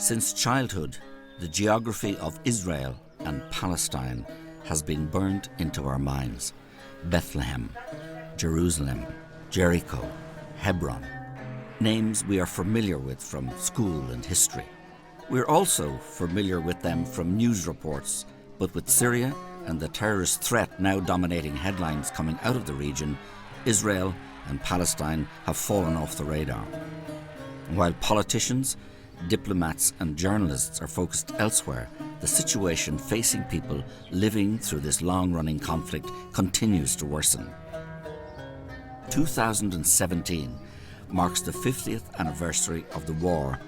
Since childhood, the geography of Israel and Palestine has been burnt into our minds. Bethlehem, Jerusalem, Jericho, Hebron. Names we are familiar with from school and history. We're also familiar with them from news reports, but with Syria and the terrorist threat now dominating headlines coming out of the region, Israel and Palestine have fallen off the radar. While politicians, diplomats and journalists are focused elsewhere, the situation facing people living through this long-running conflict continues to worsen. 2017 marks the 50th anniversary of the war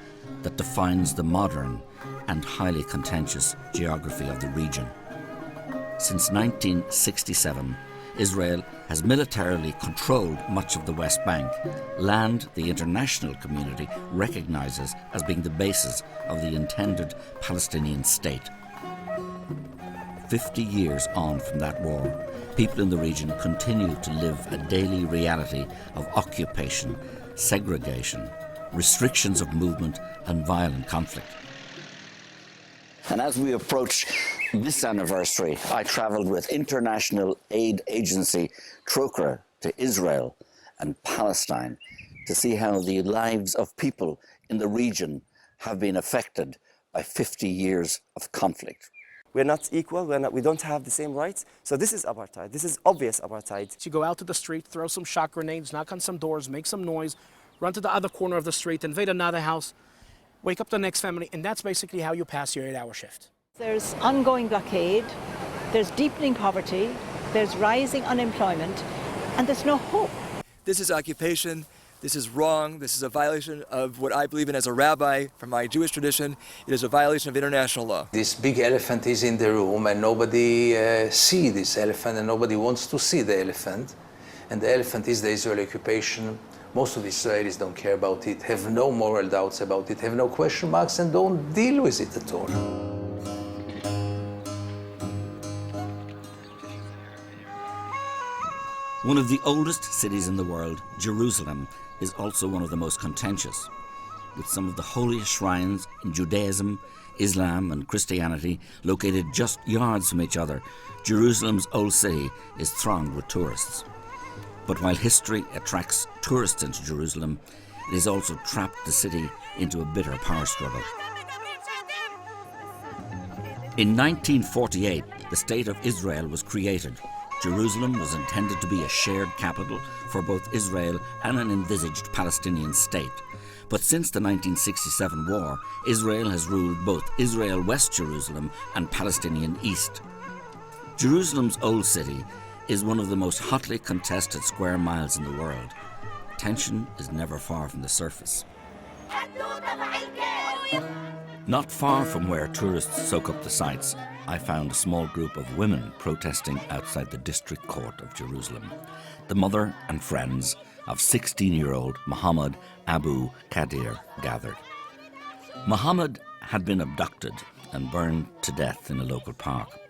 that defines the modern and highly contentious geography of the region. Since 1967, Israel has militarily controlled much of the West Bank, land the international community recognises as being the basis of the intended Palestinian state. 50 years on from that war, people in the region continue to live a daily reality of occupation, segregation, restrictions of movement and violent conflict. And as we approach this anniversary, I travelled with international aid agency Trócaire to Israel and Palestine to see how the lives of people in the region have been affected by 50 years of conflict. We're not equal, we don't have the same rights, so this is apartheid. This is obvious apartheid. You go out to the street, throw some shock grenades, knock on some doors, make some noise, run to the other corner of the street, invade another house, wake up the next family, and that's basically how you pass your 8-hour shift. There's ongoing blockade, there's deepening poverty, there's rising unemployment, and there's no hope. This is occupation, this is wrong, this is a violation of what I believe in as a rabbi from my Jewish tradition. It is a violation of international law. This big elephant is in the room and nobody sees this elephant and nobody wants to see the elephant. And the elephant is the Israeli occupation. Most of the Israelis don't care about it, have no moral doubts about it, have no question marks and don't deal with it at all. One of the oldest cities in the world, Jerusalem, is also one of the most contentious. With some of the holiest shrines in Judaism, Islam and Christianity located just yards from each other, Jerusalem's old city is thronged with tourists. But while history attracts tourists into Jerusalem, it has also trapped the city into a bitter power struggle. In 1948, the State of Israel was created. Jerusalem was intended to be a shared capital for both Israel and an envisaged Palestinian state. But since the 1967 war, Israel has ruled both Israel West Jerusalem and Palestinian East. Jerusalem's old city is one of the most hotly contested square miles in the world. Tension is never far from the surface. Not far from where tourists soak up the sights, I found a small group of women protesting outside the district court of Jerusalem. The mother and friends of 16-year-old Mohammed Abu Qadir gathered. Mohammed had been abducted and burned to death in a local park.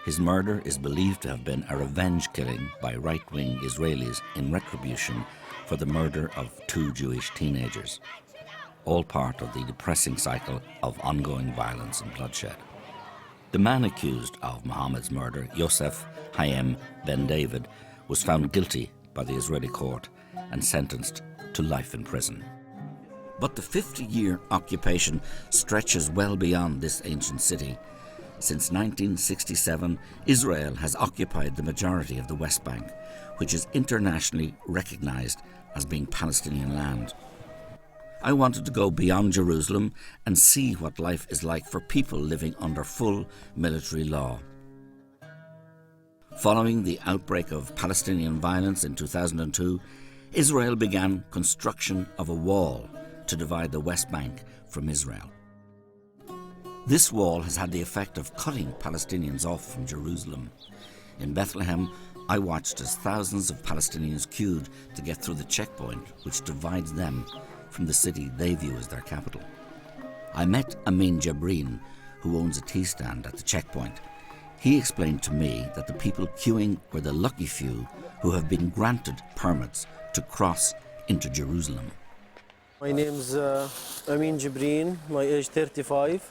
His murder is believed to have been a revenge killing by right-wing Israelis in retribution for the murder of 2 Jewish teenagers, all part of the depressing cycle of ongoing violence and bloodshed. The man accused of Mohammed's murder, Yosef Hayem Ben David, was found guilty by the Israeli court and sentenced to life in prison. But the 50-year occupation stretches well beyond this ancient city. Since 1967, Israel has occupied the majority of the West Bank, which is internationally recognized as being Palestinian land. I wanted to go beyond Jerusalem and see what life is like for people living under full military law. Following the outbreak of Palestinian violence in 2002, Israel began construction of a wall to divide the West Bank from Israel. This wall has had the effect of cutting Palestinians off from Jerusalem. In Bethlehem, I watched as thousands of Palestinians queued to get through the checkpoint which divides them from the city they view as their capital. I met Amin Jabreen, who owns a tea stand at the checkpoint. He explained to me that the people queuing were the lucky few who have been granted permits to cross into Jerusalem. My name's Amin Jibreen, my age 35.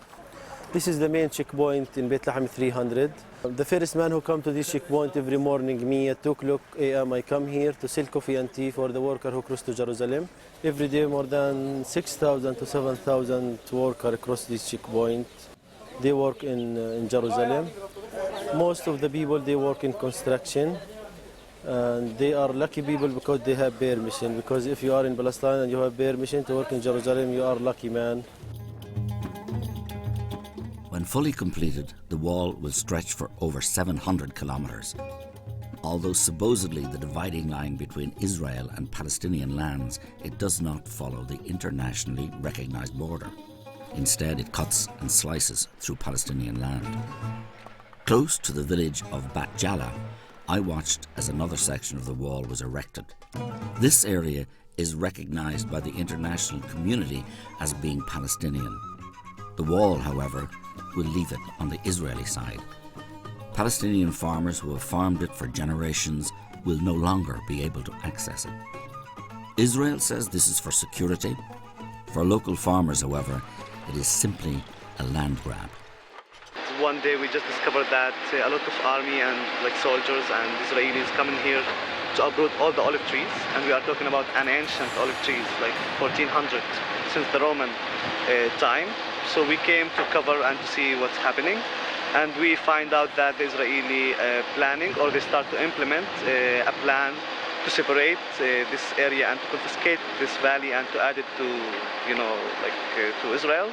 This is the main checkpoint in Bethlehem 300. The first man who come to this checkpoint every morning, me at 2 o'clock a.m. I come here to sell coffee and tea for the worker who cross to Jerusalem. Every day more than 6,000 to 7,000 workers cross this checkpoint. They work in Jerusalem. Most of the people, they work in construction. And they are lucky people because they have permission. Because if you are in Palestine and you have permission to work in Jerusalem, you are lucky, man. When fully completed, the wall will stretch for over 700 kilometres. Although supposedly the dividing line between Israel and Palestinian lands, it does not follow the internationally recognised border. Instead, it cuts and slices through Palestinian land. Close to the village of Gielo, I watched as another section of the wall was erected. This area is recognised by the international community as being Palestinian. The wall, however, will leave it on the Israeli side. Palestinian farmers who have farmed it for generations will no longer be able to access it. Israel says this is for security. For local farmers, however, it is simply a land grab. One day we just discovered that a lot of army and soldiers and Israelis coming here to uproot all the olive trees, and we are talking about an ancient olive trees, like 1400, since the Roman time. So we came to cover and to see what's happening, and we find out that the Israeli planning, or they start to implement a plan to separate this area and to confiscate this valley and to add it to, to Israel.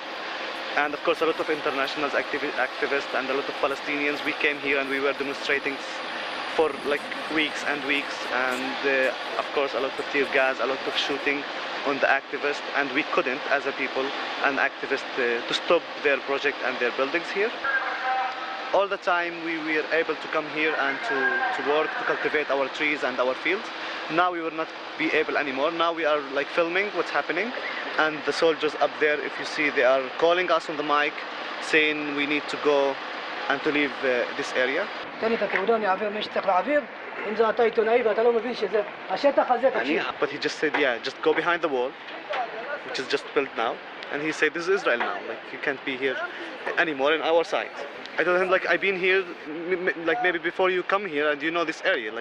And of course, a lot of international activists and a lot of Palestinians, we came here and we were demonstrating for weeks and weeks. And of course, a lot of tear gas, a lot of shooting on the activists. And we couldn't, as a people and activists, to stop their project and their buildings here. All the time we were able to come here and to work, to cultivate our trees and our fields. Now we will not be able anymore. Now we are filming what's happening. And the soldiers up there, if you see, they are calling us on the mic, saying we need to go and to leave this area. But he just said, yeah, just go behind the wall, which is just built now. And he said, this is Israel now, you can't be here anymore in our side. I told him, I've been here, maybe before you come here, and you know this area.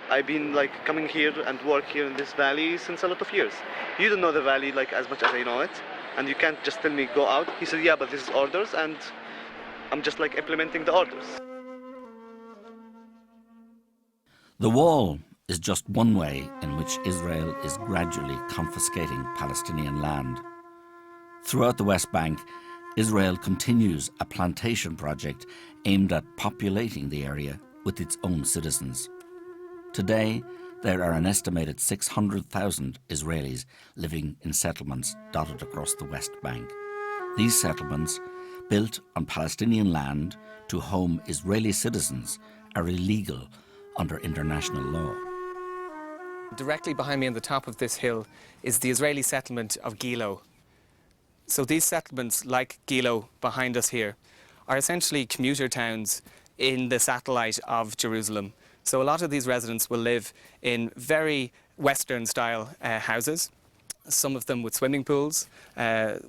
I've been, coming here and work here in this valley since a lot of years. You don't know the valley, as much as I know it, and you can't just tell me, go out. He said, yeah, but this is orders, and I'm just, implementing the orders. The wall is just one way in which Israel is gradually confiscating Palestinian land. Throughout the West Bank, Israel continues a plantation project aimed at populating the area with its own citizens. Today, there are an estimated 600,000 Israelis living in settlements dotted across the West Bank. These settlements, built on Palestinian land to home Israeli citizens, are illegal under international law. Directly behind me on the top of this hill is the Israeli settlement of Gielo. So these settlements, like Gielo behind us here, are essentially commuter towns in the satellite of Jerusalem. So a lot of these residents will live in very Western-style houses, some of them with swimming pools,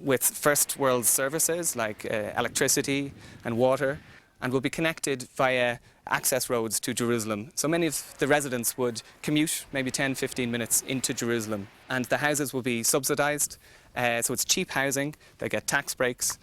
with first world services like electricity and water, and will be connected via access roads to Jerusalem. So many of the residents would commute maybe 10, 15 minutes into Jerusalem, and the houses will be subsidised. So it's cheap housing, they get tax breaks,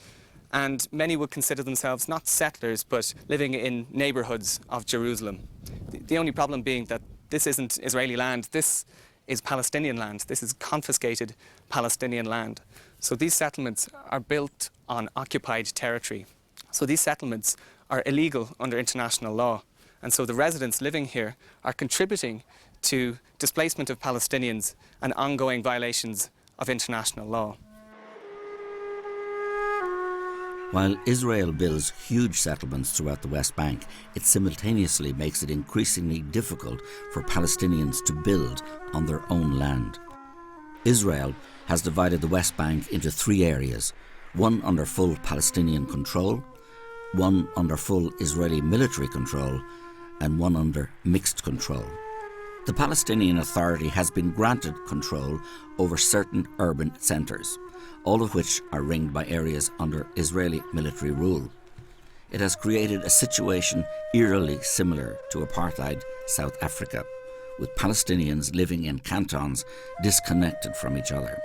and many would consider themselves not settlers, but living in neighbourhoods of Jerusalem. The only problem being that this isn't Israeli land, this is Palestinian land. This is confiscated Palestinian land. So these settlements are built on occupied territory. So these settlements are illegal under international law. And so the residents living here are contributing to displacement of Palestinians and ongoing violations of international law. While Israel builds huge settlements throughout the West Bank, it simultaneously makes it increasingly difficult for Palestinians to build on their own land. Israel has divided the West Bank into 3 areas, one under full Palestinian control, one under full Israeli military control, and one under mixed control. The Palestinian Authority has been granted control over certain urban centres, all of which are ringed by areas under Israeli military rule. It has created a situation eerily similar to apartheid South Africa, with Palestinians living in cantons disconnected from each other.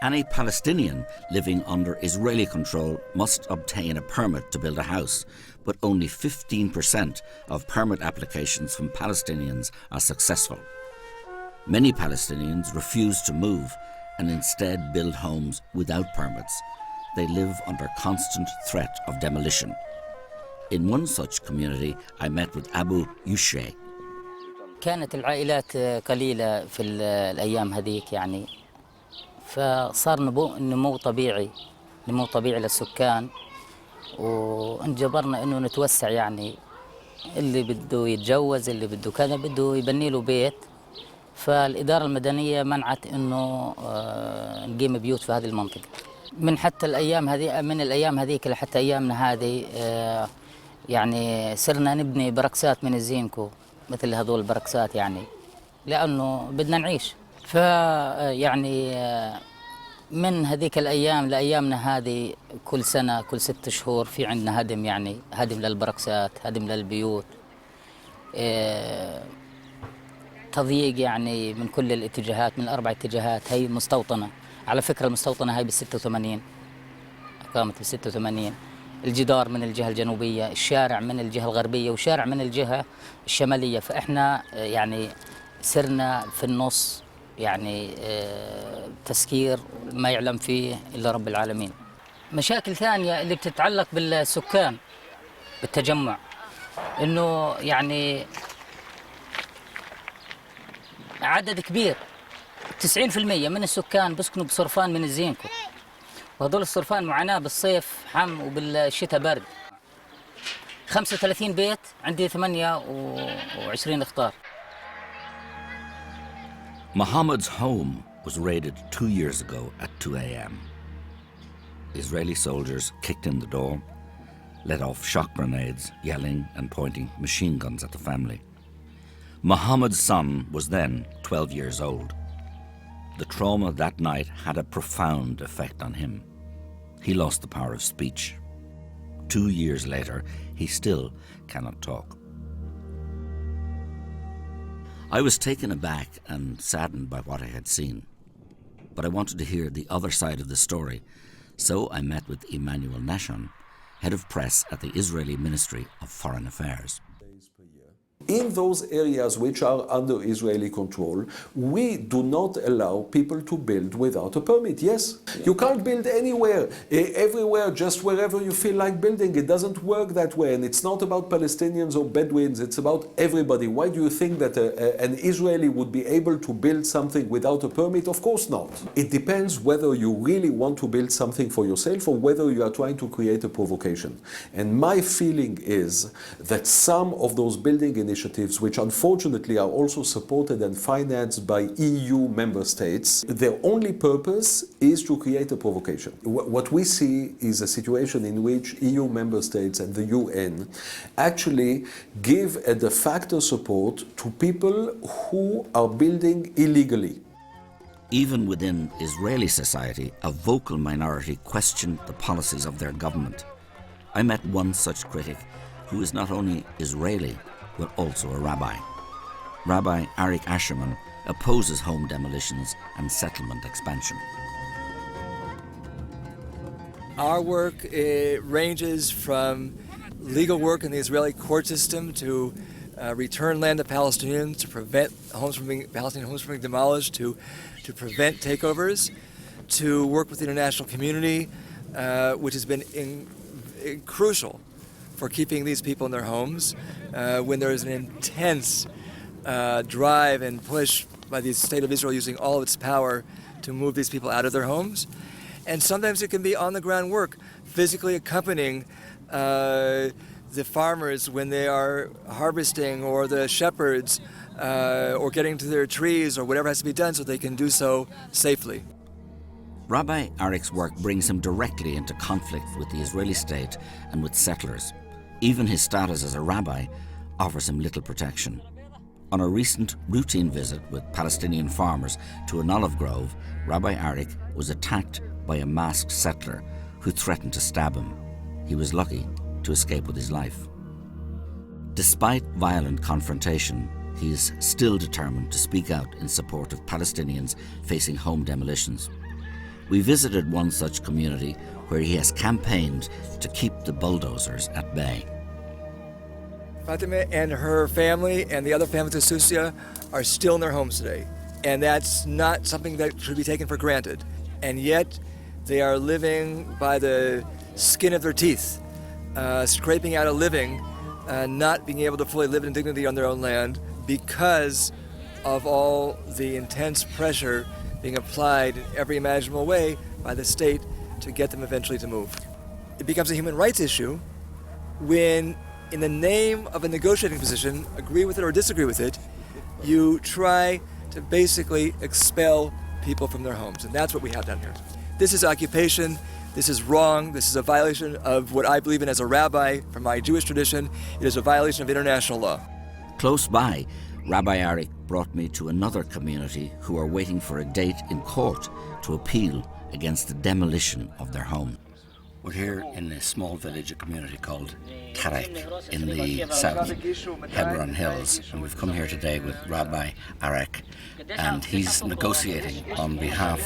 Any Palestinian living under Israeli control must obtain a permit to build a house, but only 15% of permit applications from Palestinians are successful. Many Palestinians refuse to move and instead build homes without permits. They live under constant threat of demolition. In one such community, I met with Abu Yushe. كانت العائلات قليلة في الأيام هذيك يعني فصار نمو طبيعي للسكان وانجبرنا انه نتوسع يعني اللي بده يتجوز اللي بده كذا بده يبني له بيت فالإدارة المدنية منعت انه نقيم بيوت في هذه المنطقة من حتى الأيام هذه من الأيام هذيك لحتى أيامنا هذه يعني صرنا نبني بركسات من الزينكو مثل هذول البركسات يعني لأنه بدنا نعيش فيعني من هذيك الأيام لأيامنا هذه كل سنة كل 6 شهور في عندنا هدم يعني هدم للبركسات هدم للبيوت تضييق يعني من كل الاتجاهات من ال4 اتجاهات هي مستوطنة على فكرة المستوطنة هي بال86 قامت بال86 الجدار من الجهة الجنوبية الشارع من الجهة الغربية وشارع من الجهة الشمالية فإحنا يعني سرنا في النص يعني تسكير ما يعلم فيه إلا رب العالمين مشاكل ثانية اللي بتتعلق بالسكان بالتجمع إنه يعني عدد كبير 90% من السكان بيسكنوا بصرفان من الزينكو وهذول الصرفان معاناة بالصيف حم وبالشتاء برد 35 بيت عندي 28 اختار Mohammed's home was raided 2 years ago at 2 a.m. Israeli soldiers kicked in the door, let off shock grenades, yelling and pointing machine guns at the family. Mohammed's son was then 12 years old. The trauma that night had a profound effect on him. He lost the power of speech. 2 years later, he still cannot talk. I was taken aback and saddened by what I had seen, but I wanted to hear the other side of the story, so I met with Emmanuel Nashon, head of press at the Israeli Ministry of Foreign Affairs. In those areas which are under Israeli control, we do not allow people to build without a permit. Yes, you can't build anywhere, everywhere, just wherever you feel like building. It doesn't work that way, and it's not about Palestinians or Bedouins, it's about everybody. Why do you think that an Israeli would be able to build something without a permit? Of course not. It depends whether you really want to build something for yourself or whether you are trying to create a provocation. And my feeling is that some of those building initiatives, which unfortunately are also supported and financed by EU member states, their only purpose is to create a provocation. What we see is a situation in which EU member states and the UN actually give a de facto support to people who are building illegally. Even within Israeli society, a vocal minority questioned the policies of their government. I met one such critic who is not only Israeli, but also a rabbi. Rabbi Arik Asherman opposes home demolitions and settlement expansion. Our work ranges from legal work in the Israeli court system to return land to Palestinians, to prevent Palestinian homes from being demolished, to prevent takeovers, to work with the international community, which has been crucial for keeping these people in their homes when there is an intense drive and push by the state of Israel using all of its power to move these people out of their homes. And sometimes it can be on the ground work, physically accompanying the farmers when they are harvesting, or the shepherds, or getting to their trees, or whatever has to be done so they can do so safely. Rabbi Arik's work brings him directly into conflict with the Israeli state and with settlers. Even his status as a rabbi offers him little protection. On a recent routine visit with Palestinian farmers to an olive grove, Rabbi Arik was attacked by a masked settler who threatened to stab him. He was lucky to escape with his life. Despite violent confrontation, he is still determined to speak out in support of Palestinians facing home demolitions. We visited one such community where he has campaigned to keep the bulldozers at bay. Fatima and her family and the other families of Susia are still in their homes today. And that's not something that should be taken for granted. And yet, they are living by the skin of their teeth, scraping out a living, not being able to fully live in dignity on their own land because of all the intense pressure being applied in every imaginable way by the state to get them eventually to move. It becomes a human rights issue when, in the name of a negotiating position, agree with it or disagree with it, you try to basically expel people from their homes. And that's what we have down here. This is occupation. This is wrong. This is a violation of what I believe in as a rabbi from my Jewish tradition. It is a violation of international law. Close by, Rabbi Arik brought me to another community who are waiting for a date in court to appeal against the demolition of their home. We're here in a small village, a community called Tarek in the south Hebron Hills, and we've come here today with Rabbi Arik, and he's negotiating on behalf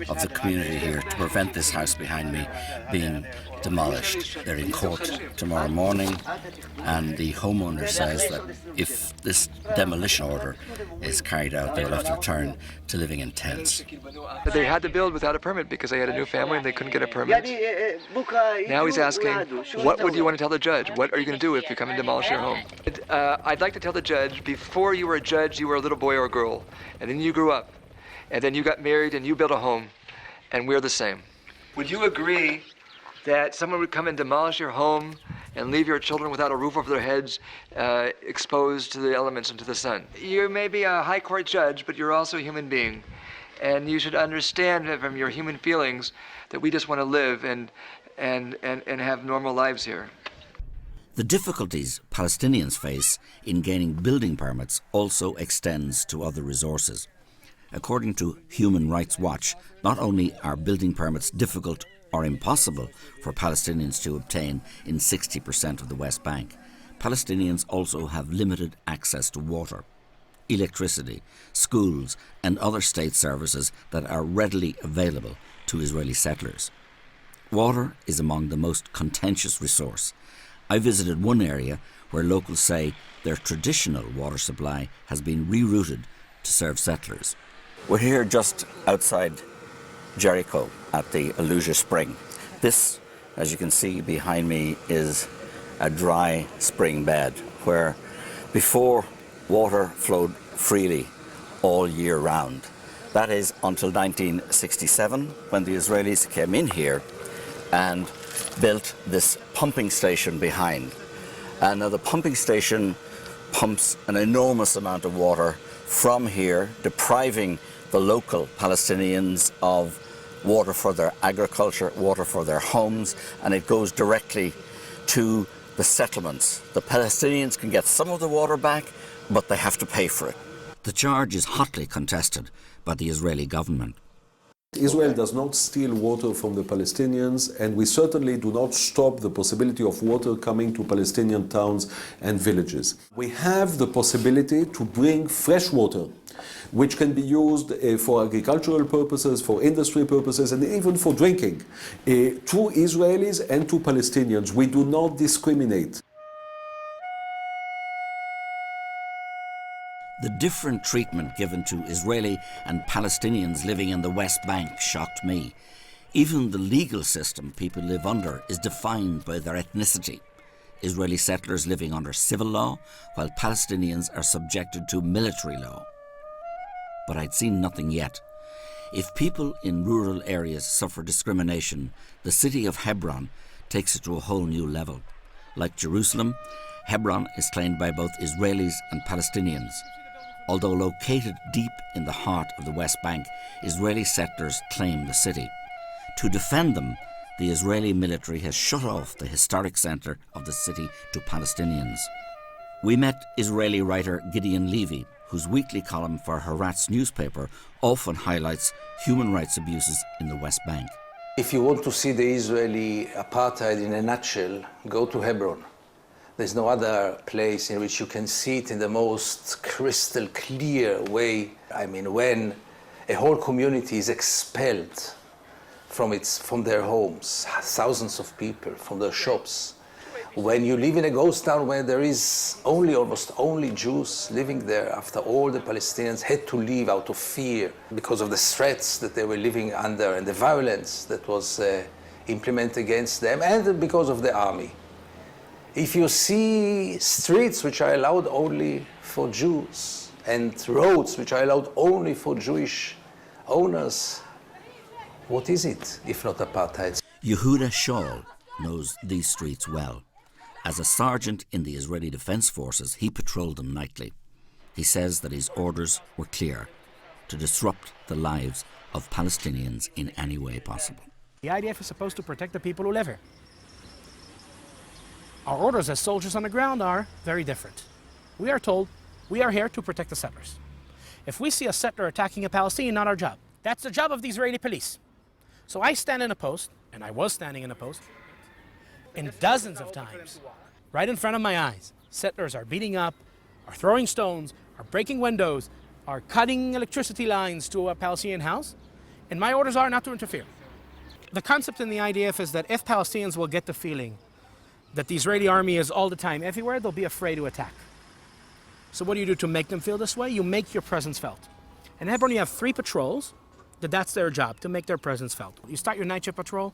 of the community here to prevent this house behind me being demolished. They're in court tomorrow morning, and the homeowner says that if this demolition order is carried out, they will have to return to living in tents. They had to build without a permit because they had a new family and they couldn't get a permit. Now he's asking, what would you want to tell the judge? What are you going to do if you come and demolish your home? I'd like to tell the judge, before you were a judge, you were a little boy or a girl, and then you grew up, and then you got married and you built a home, and we're the same. Would you agree that someone would come and demolish your home and leave your children without a roof over their heads, exposed to the elements and to the sun? You may be a high court judge, but you're also a human being. And you should understand from your human feelings that we just want to live and have normal lives here. The difficulties Palestinians face in gaining building permits also extends to other resources. According to Human Rights Watch, not only are building permits difficult or impossible for Palestinians to obtain in 60% of the West Bank, Palestinians also have limited access to water, electricity, schools and other state services that are readily available to Israeli settlers. Water is among the most contentious resource. I visited one area where locals say their traditional water supply has been rerouted to serve settlers. We're here just outside Jericho at the Illusia Spring. This, as you can see behind me, is a dry spring bed where before water flowed freely all year round. That is until 1967, when the Israelis came in here and built this pumping station behind. And now the pumping station pumps an enormous amount of water from here, depriving the local Palestinians of water for their agriculture, water for their homes, and it goes directly to the settlements. The Palestinians can get some of the water back, but they have to pay for it. The charge is hotly contested by the Israeli government. Israel does not steal water from the Palestinians, and we certainly do not stop the possibility of water coming to Palestinian towns and villages. We have the possibility to bring fresh water, which can be used for agricultural purposes, for industry purposes, and even for drinking, to Israelis and to Palestinians. We do not discriminate. The different treatment given to Israeli and Palestinians living in the West Bank shocked me. Even the legal system people live under is defined by their ethnicity. Israeli settlers living under civil law, while Palestinians are subjected to military law. But I'd seen nothing yet. If people in rural areas suffer discrimination, the city of Hebron takes it to a whole new level. Like Jerusalem, Hebron is claimed by both Israelis and Palestinians. Although located deep in the heart of the West Bank, Israeli settlers claim the city. To defend them, the Israeli military has shut off the historic centre of the city to Palestinians. We met Israeli writer Gideon Levy, whose weekly column for Haaretz newspaper often highlights human rights abuses in the West Bank. If you want to see the Israeli apartheid in a nutshell, go to Hebron. There's no other place in which you can see it in the most crystal clear way. I mean, when a whole community is expelled from their homes, thousands of people from their shops. When you live in a ghost town where there is almost only Jews living there after all the Palestinians had to leave out of fear because of the threats that they were living under and the violence that was implemented against them and because of the army. If you see streets which are allowed only for Jews and roads which are allowed only for Jewish owners, what is it if not apartheid? Yehuda Shaul knows these streets well. As a sergeant in the Israeli Defense Forces, he patrolled them nightly. He says that his orders were clear: to disrupt the lives of Palestinians in any way possible. The IDF is supposed to protect the people who live here. Our orders as soldiers on the ground are very different. We are told we are here to protect the settlers. If we see a settler attacking a Palestinian, not our job. That's the job of the Israeli police. So I stand in a post, and I was standing in a post, and dozens of times, right in front of my eyes, settlers are beating up, are throwing stones, are breaking windows, are cutting electricity lines to a Palestinian house, and my orders are not to interfere. The concept in the IDF is that if Palestinians will get the feeling that the Israeli army is all the time everywhere, they'll be afraid to attack. So what do you do to make them feel this way? You make your presence felt. In Hebron, you have 3 patrols, that's their job, to make their presence felt. You start your night shift patrol,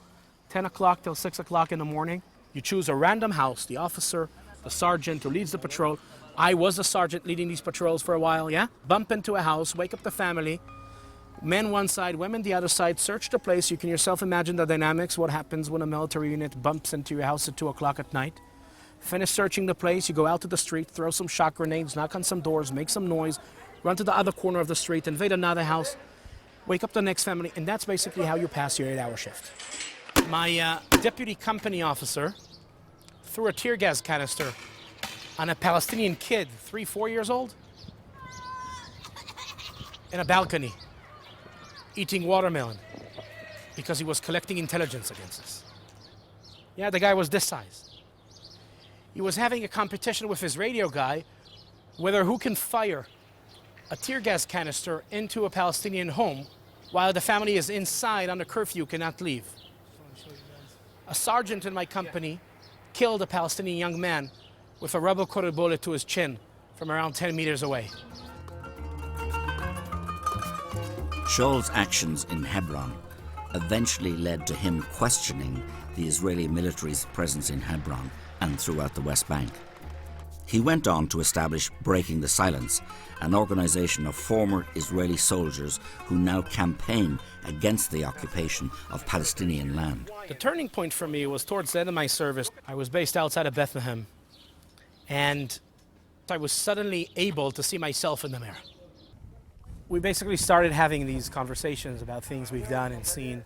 10 o'clock till 6 o'clock in the morning. You choose a random house, the officer, the sergeant who leads the patrol. I was the sergeant leading these patrols for a while, yeah? Bump into a house, wake up the family, men one side, women the other side, search the place. You can yourself imagine the dynamics, what happens when a military unit bumps into your house at 2 o'clock at night. Finish searching the place, you go out to the street, throw some shock grenades, knock on some doors, make some noise, run to the other corner of the street, invade another house, wake up the next family, and that's basically how you pass your 8-hour shift. My deputy company officer threw a tear gas canister on a Palestinian kid, 3-4 years old, in a balcony, eating watermelon because he was collecting intelligence against us. Yeah, the guy was this size. He was having a competition with his radio guy whether who can fire a tear gas canister into a Palestinian home while the family is inside under curfew, cannot leave. A sergeant in my company killed a Palestinian young man with a rubber-coated bullet to his chin from around 10 meters away. Shaul's actions in Hebron eventually led to him questioning the Israeli military's presence in Hebron and throughout the West Bank. He went on to establish Breaking the Silence, an organization of former Israeli soldiers who now campaign against the occupation of Palestinian land. The turning point for me was towards the end of my service. I was based outside of Bethlehem, and I was suddenly able to see myself in the mirror. We basically started having these conversations about things we've done and seen.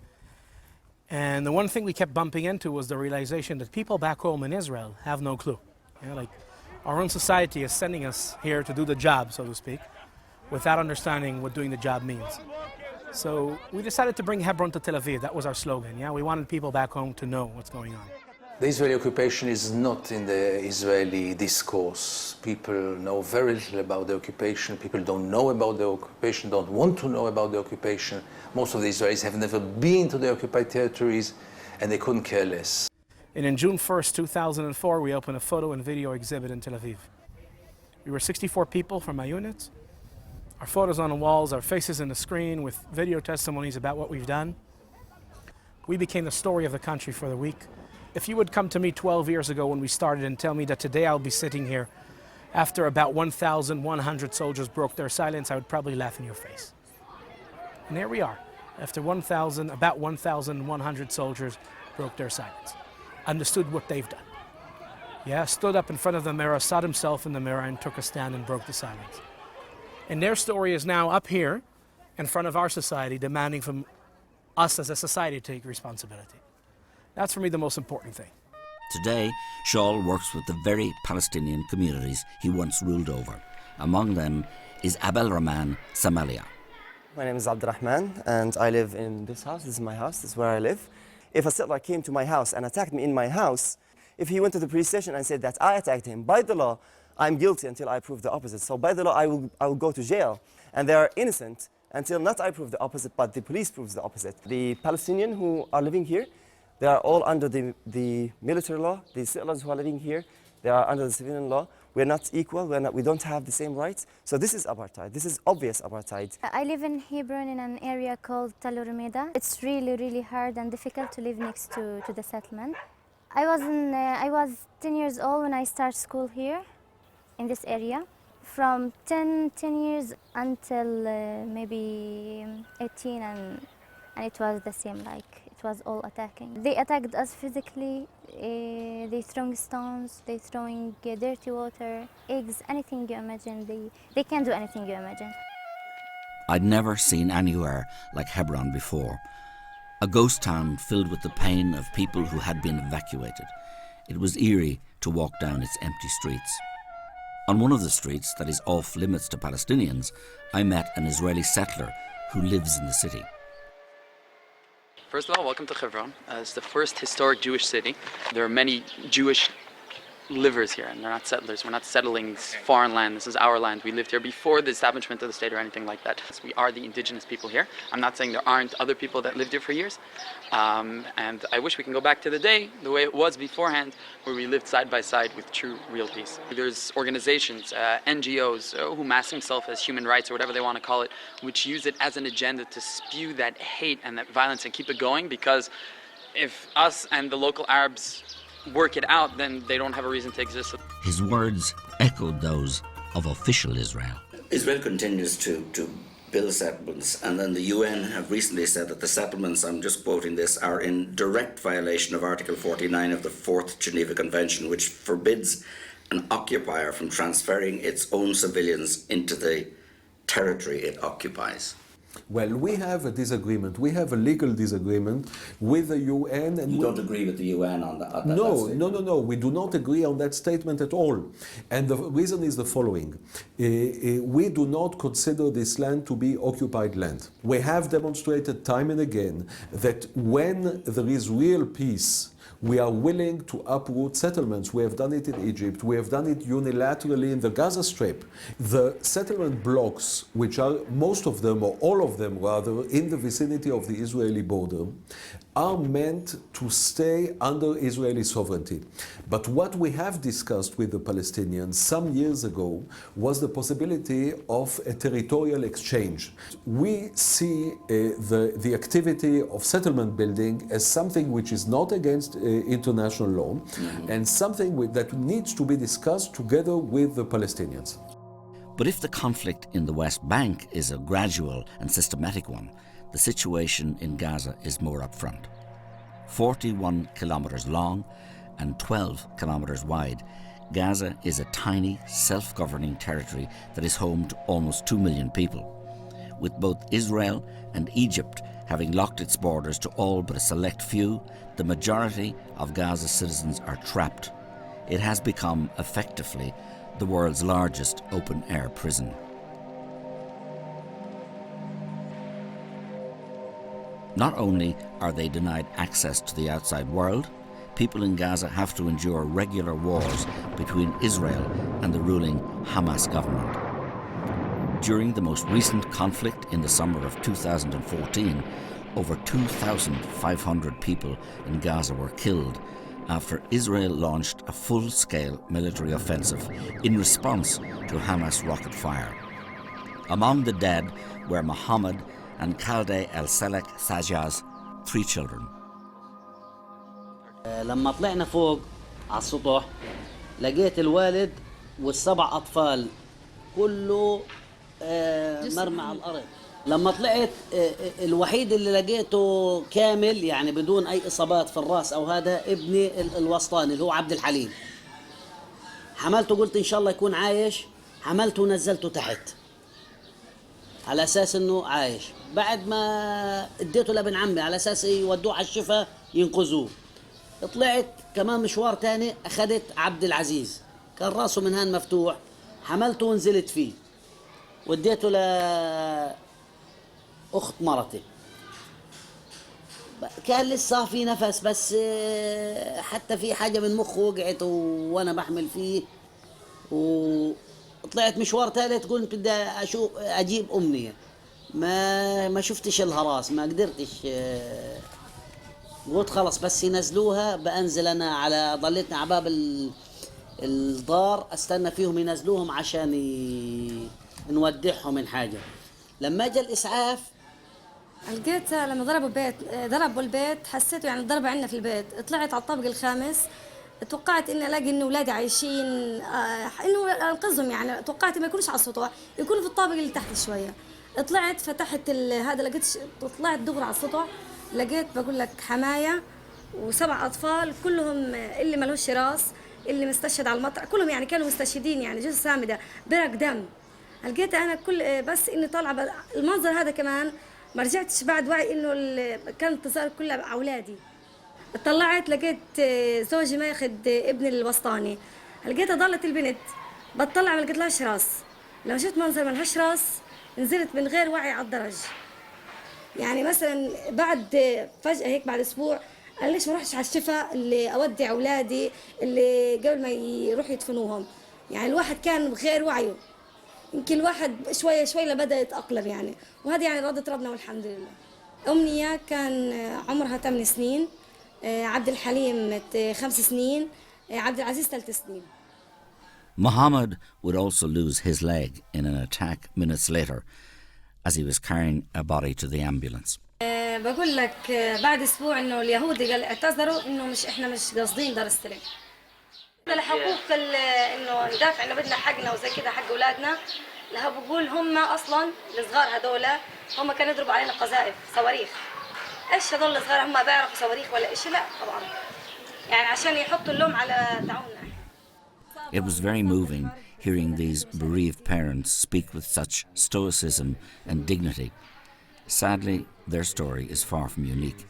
And the one thing we kept bumping into was the realization that people back home in Israel have no clue. You know, like, our own society is sending us here to do the job, so to speak, without understanding what doing the job means. So we decided to bring Hebron to Tel Aviv. That was our slogan. Yeah, we wanted people back home to know what's going on. The Israeli occupation is not in the Israeli discourse. People know very little about the occupation. People don't know about the occupation, don't want to know about the occupation. Most of the Israelis have never been to the occupied territories, and they couldn't care less. And in June 1st, 2004, we opened a photo and video exhibit in Tel Aviv. We were 64 people from my unit. Our photos on the walls, our faces in the screen with video testimonies about what we've done. We became the story of the country for the week. If you would come to me 12 years ago when we started and tell me that today I'll be sitting here after about 1,100 soldiers broke their silence, I would probably laugh in your face. And there we are, after about 1,100 soldiers broke their silence, understood what they've done. Yeah, stood up in front of the mirror, saw himself in the mirror, and took a stand and broke the silence. And their story is now up here in front of our society, demanding from us as a society to take responsibility. That's for me the most important thing. Today, Shaul works with the very Palestinian communities he once ruled over. Among them is Abel Rahman Samalia. My name is Abdurrahman, and I live in this house. This is my house. This is where I live. If a settler came to my house and attacked me in my house, if he went to the police station and said that I attacked him, by the law, I'm guilty until I prove the opposite. So by the law, I will go to jail. And they are innocent until not I prove the opposite, but the police proves the opposite. The Palestinians who are living here, they are all under the military law. The settlers who are living here, they are under the civilian law. We're not equal. We don't have the same rights. So this is apartheid. This is obvious apartheid. I live in Hebron in an area called Tel Rumeda. It's really, really hard and difficult to live next to the settlement. I was 10 years old when I started school here in this area. From 10 years until maybe 18, and it was the same, like it was all attacking. They attacked us physically, they throwing stones, they throwing dirty water, eggs, anything you imagine. They can do anything you imagine. I'd never seen anywhere like Hebron before. A ghost town filled with the pain of people who had been evacuated. It was eerie to walk down its empty streets. On one of the streets that is off limits to Palestinians, I met an Israeli settler who lives in the city. First of all, welcome to Hebron. It's the first historic Jewish city. There are many Jewish livers here, and they're not settlers. We're not settling foreign land. This is our land. We lived here before the establishment of the state or anything like that. So we are the indigenous people here. I'm not saying there aren't other people that lived here for years. And I wish we can go back to the day, the way it was beforehand, where we lived side by side with true, real peace. There's organizations, NGOs, who mask themselves as human rights or whatever they want to call it, which use it as an agenda to spew that hate and that violence and keep it going, because if us and the local Arabs work it out, then they don't have a reason to exist. His words echoed those of official Israel. Israel continues to build settlements, and then the UN have recently said that the settlements, I'm just quoting this, are in direct violation of Article 49 of the 4th Geneva Convention, which forbids an occupier from transferring its own civilians into the territory it occupies. Well, we have a disagreement. We have a legal disagreement with the UN. And you don't agree with the UN on that? No. We do not agree on that statement at all. And the reason is the following. We do not consider this land to be occupied land. We have demonstrated time and again that when there is real peace, we are willing to uproot settlements. We have done it in Egypt. We have done it unilaterally in the Gaza Strip. The settlement blocks, which are most of them, or all of them rather, in the vicinity of the Israeli border, are meant to stay under Israeli sovereignty. But what we have discussed with the Palestinians some years ago was the possibility of a territorial exchange. We see the activity of settlement building as something which is not against international law, and something that needs to be discussed together with the Palestinians. But if the conflict in the West Bank is a gradual and systematic one, the situation in Gaza is more upfront. 41 kilometers long and 12 kilometers wide, Gaza is a tiny, self-governing territory that is home to almost 2 million people. With both Israel and Egypt having locked its borders to all but a select few, the majority of Gaza's citizens are trapped. It has become, effectively, the world's largest open-air prison. Not only are they denied access to the outside world, people in Gaza have to endure regular wars between Israel and the ruling Hamas government. During the most recent conflict in the summer of 2014, over 2,500 people in Gaza were killed after Israel launched a full-scale military offensive in response to Hamas rocket fire. Among the dead were Mohammed and Khalde El-Selek Sajaz, 3 children. لما طلعنا فوق على السطح لقيت الوالد وال7 أطفال كله مرمى على الأرض. لما طلعت الوحيد اللي لقيته كامل يعني بدون أي إصابات في الرأس أو هذا ابني الوسطاني اللي هو عبد الحليم. حملته قلت إن شاء الله يكون عايش، حملته ونزلته تحت على أساس إنه عايش. بعد ما اديته لابن عمي على أساس يودوه على الشفا ينقذوه. طلعت كمان مشوار تاني أخذت عبد العزيز كان راسه من هان مفتوح، حملته ونزلت فيه واديته لأخت مرتي. كان لسه في نفس، بس حتى في حاجة من مخه وقعت وأنا بحمل فيه، وطلعت مشوار ثالث. قلت بدي أجيب أمنية، ما شفتش الهراس، ما قدرتش. قلت خلص بس ينزلوها بأنزل أنا على ضليتني على باب الدار استنى فيهم ينزلوهم عشان نودعهم من حاجة. لما جاء الإسعاف لقيت لما ضربوا البيت حسيته يعني الضرب عندنا في البيت. طلعت على الطابق الخامس، توقعت اني الاقي انه اولادي عايشين، انه انقذهم. يعني توقعت ما يكونوش على السطوع، يكونوا في الطابق اللي تحت شويه. طلعت فتحت هذا، لقيت طلعت دغري على السطوع، لقيت بقول لك حمايه و7 اطفال كلهم، اللي ملوش راس، اللي مستشهد على المطرح، كلهم يعني كانوا مستشهدين، يعني جثث سامده برق دم. لقيت انا كل بس اني طالعه المنظر هذا كمان ما رجعتش بعد وعي انه كان اتصال كلها باولادي. طلعت لقيت زوجي ما ياخذ ابني الوسطاني، لقيتها ضلت البنت بتطلع ما لقيتلهاش راس. لما شفت منظر ما لهاش راس نزلت من غير وعي على الدرج. يعني مثلا بعد فجأة هيك بعد اسبوع قال ليش ما رحتش على الشفاء اللي اودع اولادي اللي قبل ما يروحوا يدفنوهم. يعني الواحد كان بغير وعيه، يمكن الواحد شوي شوي لبدأ يتأقلم يعني، وهذه يعني رضت ربنا والحمد لله. أمنية كان عمرها 8 سنين، عبد الحليم 5 سنين، عبد العزيز 3 سنين. Mohammed would also lose his leg in an attack minutes later as he was carrying a body to the ambulance. بقول لك بعد اسبوع انه اليهود اعتذروا انه احنا مش قاصدين دار السلام. الحقوق انه ندافع انه بدنا حقنا وزي كده حق اولادنا. لها بقول هم اصلا الصغار هذول هم كانوا يضربوا علينا قذائف صواريخ. ايش هذول الصغار هم بيعرفوا صواريخ ولا ايش؟ لا طبعا، يعني عشان يحطوا اللوم على تعاوننا. It was very moving hearing these bereaved parents speak with such stoicism and dignity. Sadly, their story is far from unique.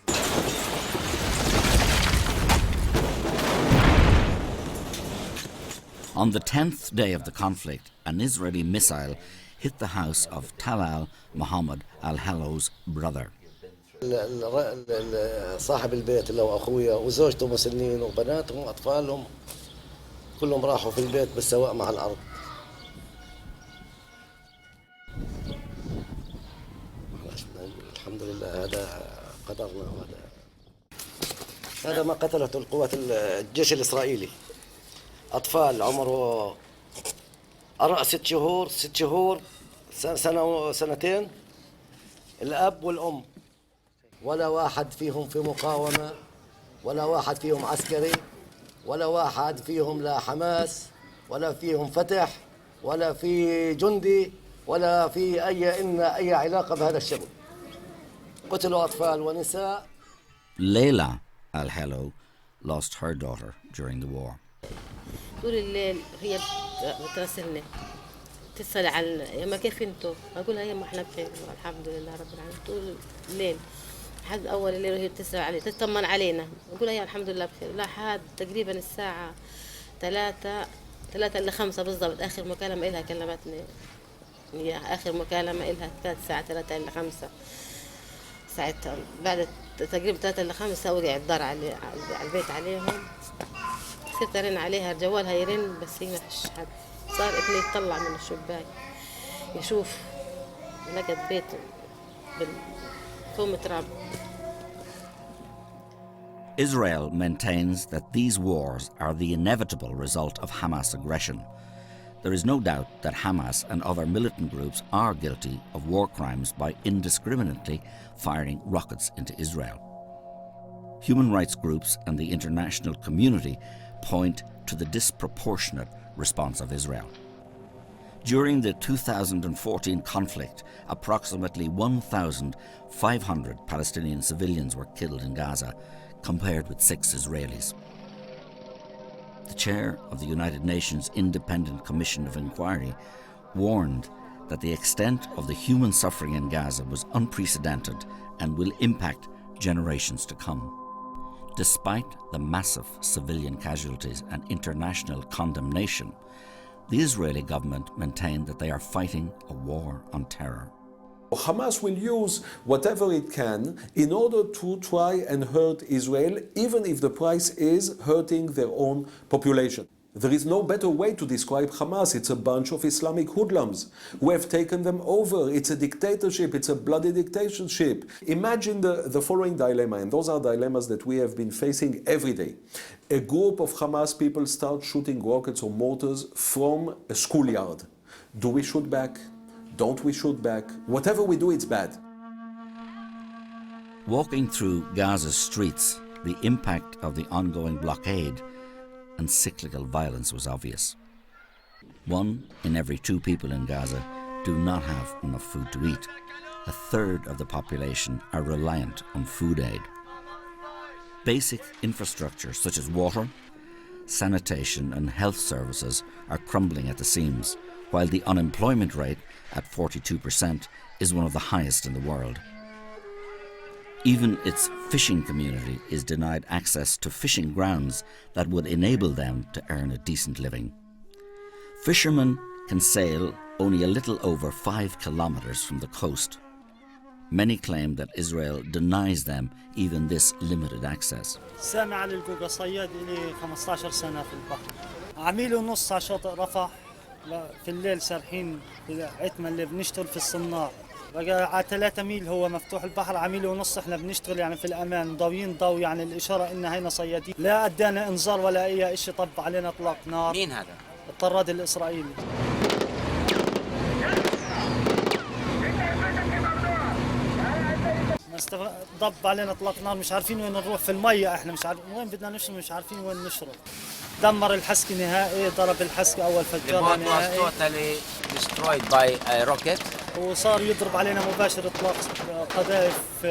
On the 10th day of the conflict, an Israeli missile hit the house of Talal Muhammad al-Hello's brother. صاحب البيت اللي هو أخويا وزوجته مسنين وبناتهم وأطفالهم كلهم راحوا في البيت بالسواء مع الأرض. الحمد لله هذا قدرنا، هذا ما قتلته القوات الجيش الإسرائيلي. أطفال عمره 6 شهور سنة وسنتين، الأب والأم، ولا واحد فيهم في مقاومة، ولا واحد فيهم عسكري، ولا واحد فيهم لا حماس، ولا فيهم فتح، ولا في جندي، ولا في أي علاقة بهذا الشغل. قتلوا أطفال ونساء. Layla al-Hello lost her daughter during the war. طول الليل هي بتراسلني، تسأل عن يما كيف انتوا؟ أقولها يما احنا بخير الحمد لله رب العالمين. طول الليل لحد أول الليل وهي بتسأل علي، تطمن علينا، أقولها يا الحمد لله بخير. لحد تقريبا الساعة 3 إلا 5 بالضبط آخر مكالمة إلها كلمتني. هي آخر مكالمة إلها كانت الساعة 3 إلا 5. ساعتها بعد تقريبا 3 إلا 5 وقع الدار على البيت عليهم. صرت أرن عليها جوالها يرن بس هي ما فيش حد. صار ابني يطلع من الشباك يشوف لقت بيت بالكوم تراب. Israel maintains that these wars are the inevitable result of Hamas aggression. There is no doubt that Hamas and other militant groups are guilty of war crimes by indiscriminately firing rockets into Israel. Human rights groups and the international community point to the disproportionate response of Israel. During the 2014 conflict, approximately 1,500 Palestinian civilians were killed in Gaza, compared with 6 Israelis. The chair of the United Nations Independent Commission of Inquiry warned that the extent of the human suffering in Gaza was unprecedented and will impact generations to come. Despite the massive civilian casualties and international condemnation, The Israeli government maintain that they are fighting a war on terror. Hamas will use whatever it can in order to try and hurt Israel, even if the price is hurting their own population. There is no better way to describe Hamas. It's a bunch of Islamic hoodlums who have taken them over. It's a dictatorship. It's a bloody dictatorship. Imagine the following dilemma, and those are dilemmas that we have been facing every day. A group of Hamas people start shooting rockets or mortars from a schoolyard. Do we shoot back? Don't we shoot back? Whatever we do, it's bad. Walking through Gaza's streets, the impact of the ongoing blockade and cyclical violence was obvious. 1 in every 2 people in Gaza do not have enough food to eat. A third of the population are reliant on food aid. Basic infrastructure such as water, sanitation and health services are crumbling at the seams, while the unemployment rate at 42% is one of the highest in the world. Even its fishing community is denied access to fishing grounds that would enable them to earn a decent living. Fishermen can sail only a little over 5 kilometers from the coast. Many claim that Israel denies them even this limited access. سامي علي الجوجا صياد لي 15 سنة في البحر. عميل ونص على شاطئ رفح في الليل سارحين عتمة اللي بنشتغل في الصناع. بقى على 3 ميل هو مفتوح البحر، عميل ونص احنا بنشتغل يعني في الامان ضاويين ضو، يعني الاشاره ان هينا صيادين، لا ادانا انذار ولا اي شيء، طب علينا اطلاق نار. مين هذا؟ الطراد الاسرائيلي. ضب علينا اطلاق نار، مش عارفين وين نروح في الميه، احنا مش عارفين وين بدنا نشرب، مش عارفين وين نشرب. دمر الحسكه نهائي، ضرب الحسكه اول فجار نهائي. destroyed by a rocket. وصار يضرب علينا مباشر اطلاق قذائف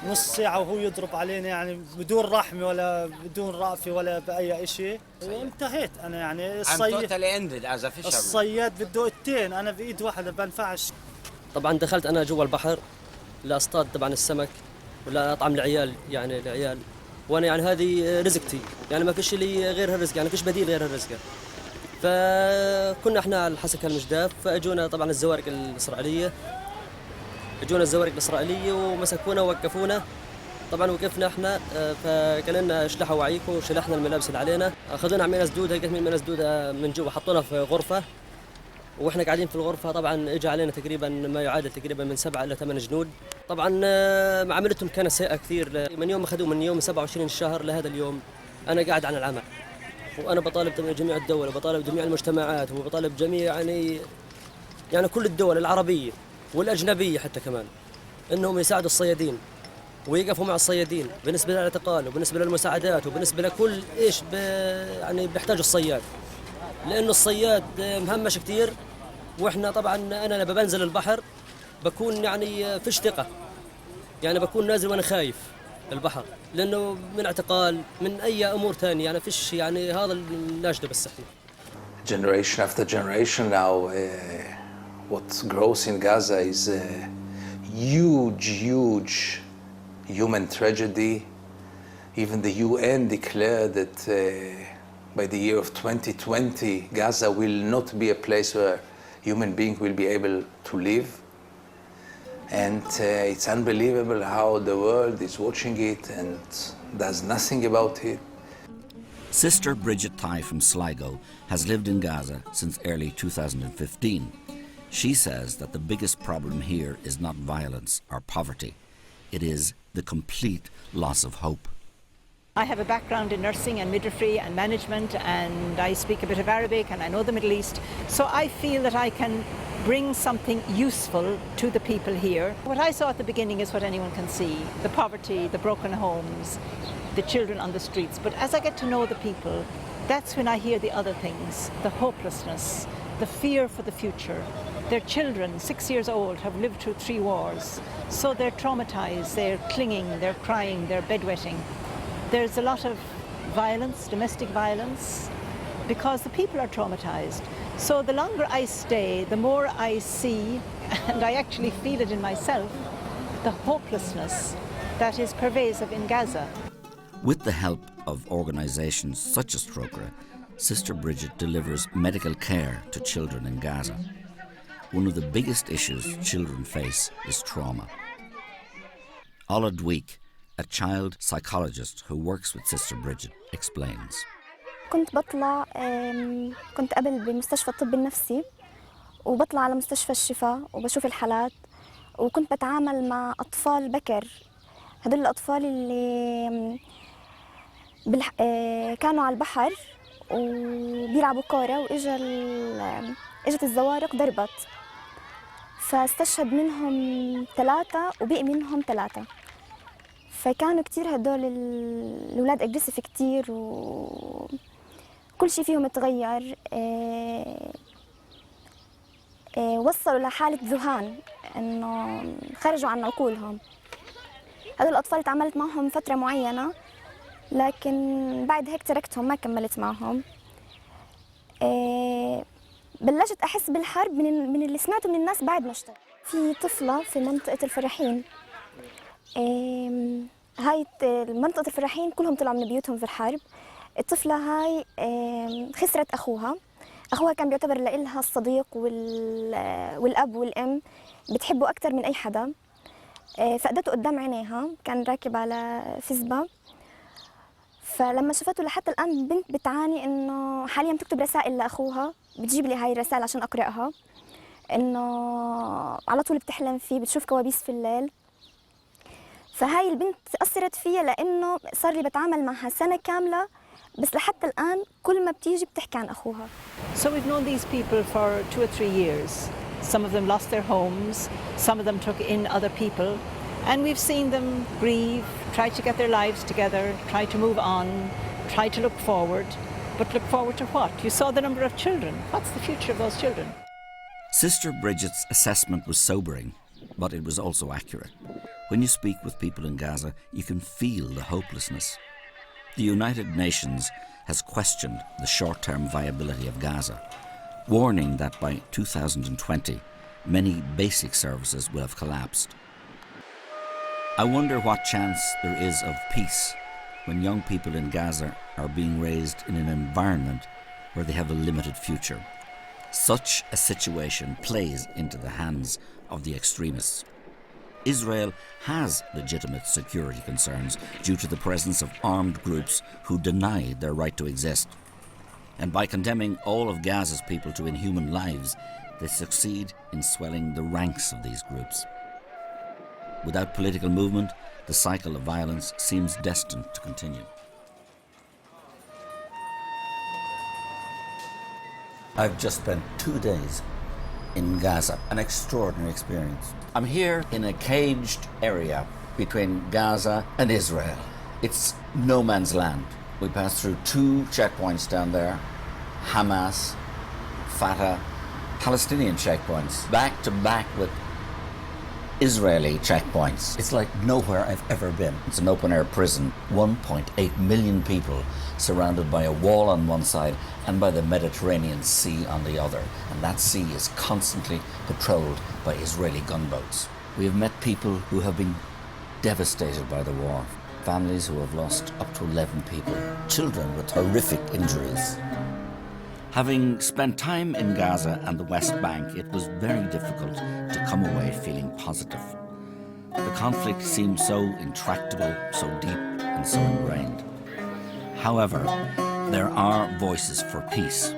نص ساعه وهو يضرب علينا يعني بدون رحمه ولا بدون رأفه ولا باي شيء. وانتهيت انا يعني الصياد بده ايدتين، انا بايد واحده بنفعش. طبعا دخلت انا جوا البحر لاصطاد طبعا السمك ولا اطعم العيال، يعني العيال، وانا يعني هذه رزقتي، يعني ما فيش لي غير هالرزق، يعني ما فيش بديل غير هالرزق. فكنا احنا على الحسكه المجداف، فاجونا طبعا الزوارق الاسرائيليه، ومسكونا ووقفونا. طبعا وقفنا احنا، فقال لنا اشلحوا وعيكم، وشلحنا الملابس اللي علينا، اخذونا عملنا سدوده، لقيت من سدوده من جوا، حطونا في غرفه، واحنا قاعدين في الغرفه طبعا اجى علينا تقريبا ما يعادل تقريبا من 7 إلى 8 جنود. طبعا معاملتهم كانت سيئه كثير، من يوم اخذوه من يوم 27 الشهر لهذا اليوم انا قاعد عن العمل، وانا بطالب جميع الدول وبطالب جميع المجتمعات وبطالب جميع يعني كل الدول العربيه والاجنبيه حتى كمان انهم يساعدوا الصيادين ويقفوا مع الصيادين بالنسبه للاعتقال وبالنسبه للمساعدات وبالنسبه لكل ايش يعني بيحتاجوا الصياد، لانه الصياد مهمش كثير. واحنا طبعا انا لما بنزل البحر بكون يعني فيش ثقه، يعني بكون نازل وانا خايف البحر، لانه من اعتقال من اي امور ثانيه، يعني فيش يعني هذا الناشده بس احنا. Generation after generation now, what grows in Gaza is a huge human tragedy. Even the UN declared that by the year of 2020, Gaza will not be a place where human beings will be able to live. And it's unbelievable how the world is watching it and does nothing about it. Sister Bridget Thai from Sligo has lived in Gaza since early 2015. She says that the biggest problem here is not violence or poverty. It is the complete loss of hope. I have a background in nursing and midwifery and management, and I speak a bit of Arabic and I know the Middle East. So I feel that I can bring something useful to the people here. What I saw at the beginning is what anyone can see: the poverty, the broken homes, the children on the streets. But as I get to know the people, that's when I hear the other things: the hopelessness, the fear for the future. Their children, 6 years old, have lived through 3 wars. So they're traumatized, they're clinging, they're crying, they're bedwetting. There's a lot of violence, domestic violence, because the people are traumatized. So the longer I stay, the more I see, and I actually feel it in myself, the hopelessness that is pervasive in Gaza. With the help of organisations such as Trócaire, Sister Bridget delivers medical care to children in Gaza. One of the biggest issues children face is trauma. Ola Dweek, a child psychologist who works with Sister Bridget, explains. كنت قبل بمستشفى الطب النفسي وبطلع على مستشفى الشفاء وبشوف الحالات وكنت بتعامل مع أطفال بكر. هدول الأطفال اللي كانوا على البحر وبيلعبوا كورة اجت الزوارق ضربت فاستشهد منهم 3 وبقي منهم 3 فكانوا كتير هدول الأولاد أجريسيف كتير وكل شيء فيهم تغير. وصلوا لحالة ذهان إنه خرجوا عن عقولهم. هذول الأطفال تعاملت معهم فترة معينة لكن بعد هيك تركتهم ما كملت معهم. بلشت أحس بالحرب من اللي سمعته من الناس بعد ما اشتغلت. في طفلة في منطقة الفلاحين. هاي منطقة الفلاحين كلهم طلعوا من بيوتهم في الحرب. الطفلة هاي خسرت أخوها. أخوها كان بيعتبر لها الصديق والأب والأم بتحبه أكثر من أي حدا. فقدته قدام عينيها كان راكب على فزبة فلما شفته لحتى الآن بنت بتعاني إنه حاليا بتكتب رسائل لأخوها بتجيب لي هاي الرسائل عشان أقرأها إنه على طول بتحلم فيه بتشوف كوابيس في الليل. فهاي البنت أثرت فيها لأنه صار لي بتعامل معها سنة كاملة بس لحتى الآن كل ما بتيجي بتحكي عن أخوها. So we've known these people for 2 or 3 years. Some of them lost their homes, some of them took in other people, and we've seen them grieve, try to get their lives together, try to move on, try to look forward. But look forward to what? You saw the number of children. What's the future of those children? Sister Bridget's assessment was sobering, but it was also accurate. When you speak with people in Gaza, you can feel the hopelessness. The United Nations has questioned the short-term viability of Gaza, warning that by 2020, many basic services will have collapsed. I wonder what chance there is of peace when young people in Gaza are being raised in an environment where they have a limited future. Such a situation plays into the hands of the extremists. Israel has legitimate security concerns due to the presence of armed groups who deny their right to exist. And by condemning all of Gaza's people to inhuman lives, they succeed in swelling the ranks of these groups. Without political movement, the cycle of violence seems destined to continue. I've just spent 2 days in Gaza, an extraordinary experience. I'm here in a caged area between Gaza and Israel. It's no man's land. We passed through 2 checkpoints down there, Hamas, Fatah, Palestinian checkpoints, back to back with Israeli checkpoints. It's like nowhere I've ever been. It's an open-air prison, 1.8 million people surrounded by a wall on one side and by the Mediterranean Sea on the other. And that sea is constantly patrolled by Israeli gunboats. We have met people who have been devastated by the war, families who have lost up to 11 people, children with horrific injuries. Having spent time in Gaza and the West Bank, it was very difficult to come away feeling positive. The conflict seemed so intractable, so deep and so ingrained. However, there are voices for peace.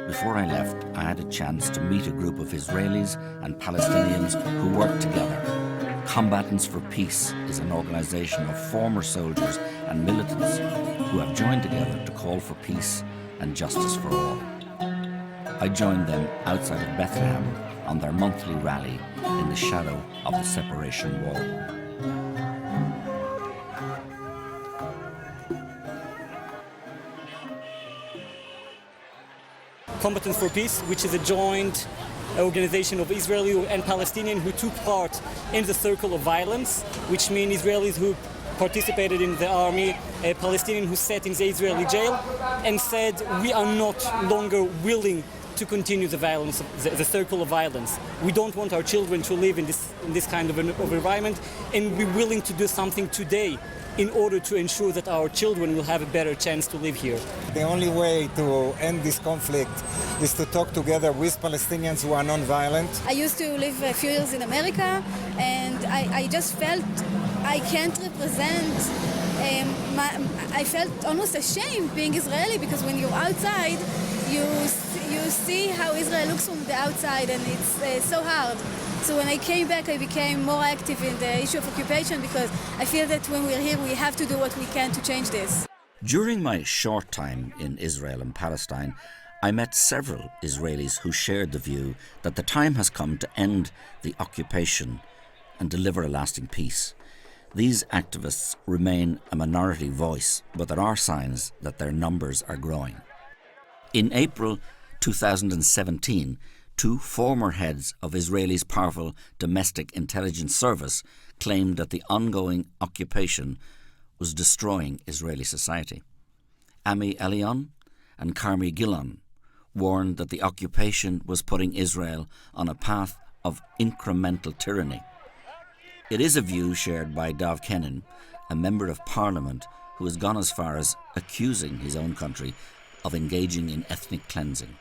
Before I left, I had a chance to meet a group of Israelis and Palestinians who work together. Combatants for Peace is an organization of former soldiers and militants who have joined together to call for peace and justice for all. I joined them outside of Bethlehem on their monthly rally in the shadow of the separation wall. Combatants for Peace, which is a joint organization of Israeli and Palestinian who took part in the circle of violence, which means Israelis who participated in the army, a Palestinian who sat in the Israeli jail and said, we are not longer willing to continue the violence, the circle of violence. We don't want our children to live in this kind of environment, and we're willing to do something today in order to ensure that our children will have a better chance to live here. The only way to end this conflict is to talk together with Palestinians who are non-violent. I used to live a few years in America, and I just felt I can't represent. I felt almost ashamed being Israeli, because when you're outside, you see how Israel looks from the outside, and it's so hard. So when I came back, I became more active in the issue of occupation, because I feel that when we're here, we have to do what we can to change this. During my short time in Israel and Palestine, I met several Israelis who shared the view that the time has come to end the occupation and deliver a lasting peace. These activists remain a minority voice, but there are signs that their numbers are growing. In April 2017, two former heads of Israel's powerful domestic intelligence service claimed that the ongoing occupation was destroying Israeli society. Ami Elion and Carmi Gilon warned that the occupation was putting Israel on a path of incremental tyranny. It is a view shared by Dov Kennan, a member of parliament who has gone as far as accusing his own country of engaging in ethnic cleansing.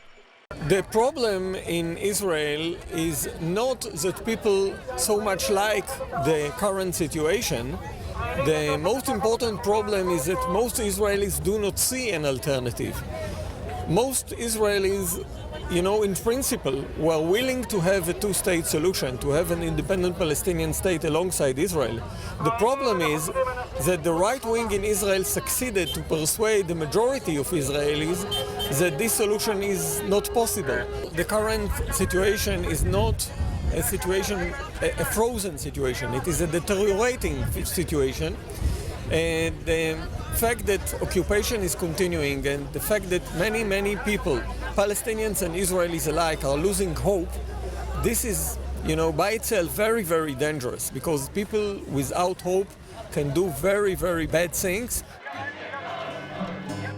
The problem in Israel is not that people so much like the current situation. The most important problem is that most Israelis do not see an alternative. Most Israelis, in principle, were willing to have a two-state solution, to have an independent Palestinian state alongside Israel. The problem is that the right wing in Israel succeeded to persuade the majority of Israelis that this solution is not possible. The current situation is not a frozen situation. It is a deteriorating situation. And the fact that occupation is continuing, and the fact that many people, Palestinians and Israelis alike, are losing hope, this is, by itself very, very dangerous, because people without hope can do very, very bad things.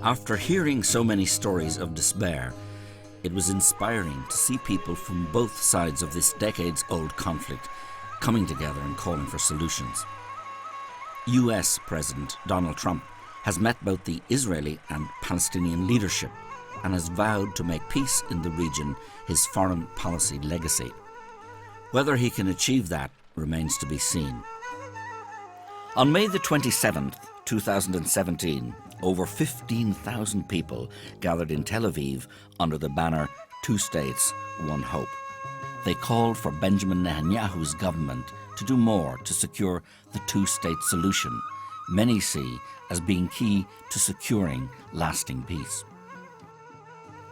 After hearing so many stories of despair, it was inspiring to see people from both sides of this decades-old conflict coming together and calling for solutions. US President Donald Trump has met both the Israeli and Palestinian leadership and has vowed to make peace in the region his foreign policy legacy. Whether he can achieve that remains to be seen. On May the 27th, 2017, over 15,000 people gathered in Tel Aviv under the banner Two States, One Hope. They called for Benjamin Netanyahu's government to do more to secure the two-state solution many see as being key to securing lasting peace.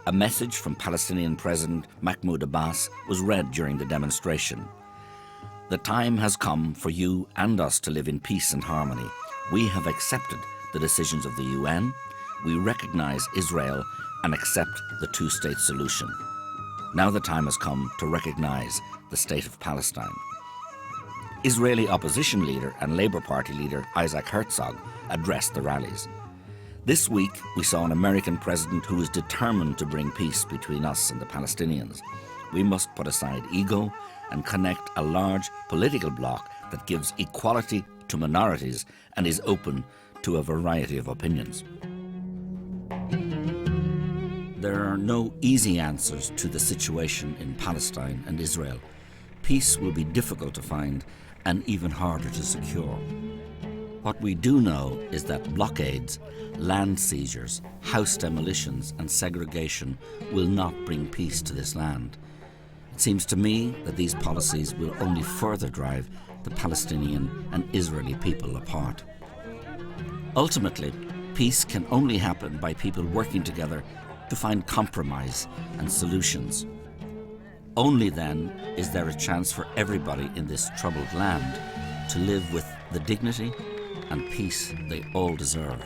A message from Palestinian President Mahmoud Abbas was read during the demonstration. The time has come for you and us to live in peace and harmony. We have accepted the decisions of the UN. We recognize Israel and accept the two-state solution. Now the time has come to recognize the state of Palestine. Israeli opposition leader and Labour Party leader Isaac Herzog addressed the rallies. This week, we saw an American president who is determined to bring peace between us and the Palestinians. We must put aside ego and connect a large political bloc that gives equality to minorities and is open to a variety of opinions. There are no easy answers to the situation in Palestine and Israel. Peace will be difficult to find and even harder to secure. What we do know is that blockades, land seizures, house demolitions and segregation will not bring peace to this land. It seems to me that these policies will only further drive the Palestinian and Israeli people apart. Ultimately, peace can only happen by people working together to find compromise and solutions. Only then is there a chance for everybody in this troubled land to live with the dignity and peace they all deserve.